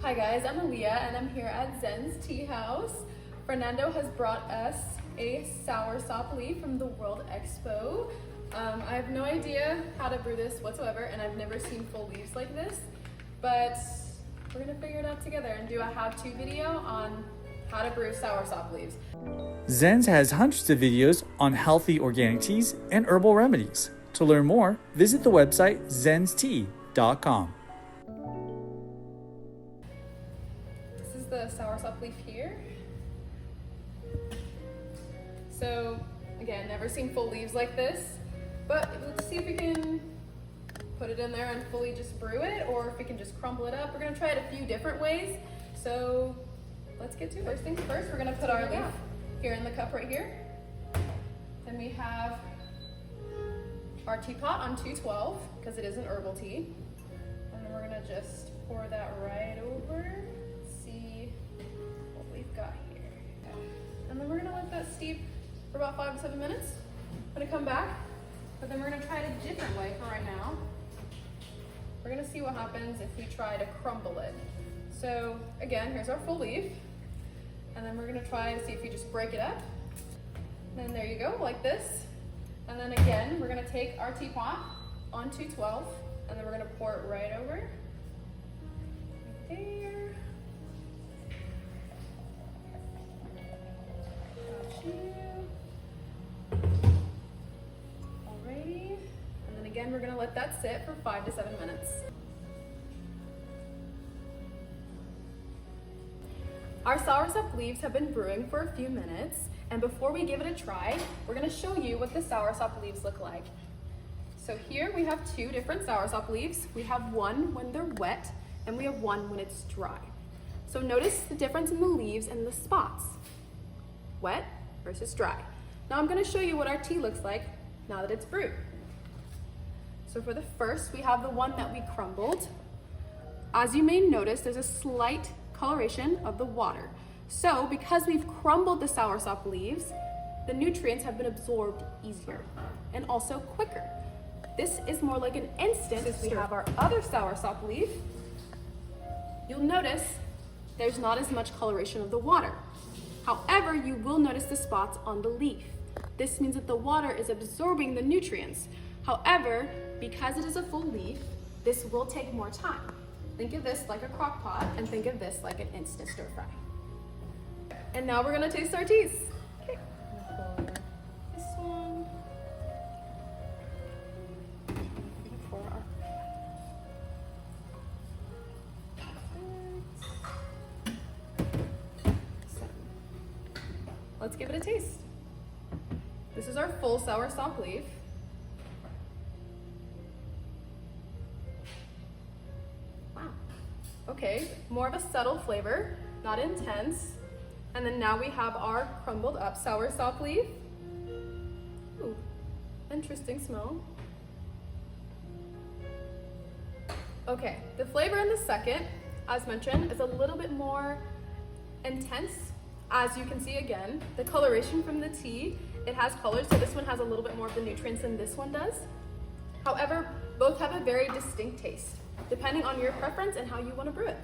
Hi guys, I'm Aaliyah and I'm here at Zen's Tea House. Fernando has brought us a Soursop leaf from the World Expo. I have no idea how to brew this whatsoever and I've never seen full leaves like this, but we're gonna figure it out together and do a how-to video on how to brew Soursop leaves. Zen's has hundreds of videos on healthy organic teas and herbal remedies. To learn more, visit the website zenstea.com. This is the Soursop leaf here. So again, never seen full leaves like this, but let's see if we can put it in there and fully just brew it, or if we can just crumble it up. We're gonna try it a few different ways. So let's get to it. First things first, we're gonna put our leaf here in the cup right here. Then we have our teapot on 212, because it is an herbal tea. And then we're gonna just pour that right over. See what we've got here. And then we're gonna let that steep for about 5 to 7 minutes. I'm gonna come back, but then we're gonna try it a different way for right now. We're gonna see what happens if we try to crumble it. So again, here's our full leaf. And then we're gonna try to see if we just break it up. And then there you go, like this. And then again, we're gonna take our teapot on 212, and then we're gonna pour it right over. Right there. Got you. Alrighty. And then again, we're gonna let that sit for 5 to 7 minutes. Our Soursop leaves have been brewing for a few minutes, and before we give it a try, we're gonna show you what the Soursop leaves look like. So here we have 2 different Soursop leaves. We have one when they're wet, and we have one when it's dry. So notice the difference in the leaves and the spots. Wet versus dry. Now I'm gonna show you what our tea looks like now that it's brewed. So for the first, we have the one that we crumbled. As you may notice, there's a slight coloration of the water. So because we've crumbled the Soursop leaves, the nutrients have been absorbed easier and also quicker. This is more like an instant. As we have our other Soursop leaf, you'll notice there's not as much coloration of the water. However, you will notice the spots on the leaf. This means that the water is absorbing the nutrients. However, because it is a full leaf, this will take more time. Think of this like a crock pot, and think of this like an instant stir fry. And now we're gonna taste our teas. Okay. This one. Pour our... So, let's give it a taste. This is our full Soursop leaf. Okay, more of a subtle flavor, not intense. And then now we have our crumbled up Soursop leaf. Ooh, interesting smell. Okay, the flavor in the second, as mentioned, is a little bit more intense. As you can see again, the coloration from the tea, it has color, so this one has a little bit more of the nutrients than this one does. However, both have a very distinct taste, depending on your preference and how you want to brew it.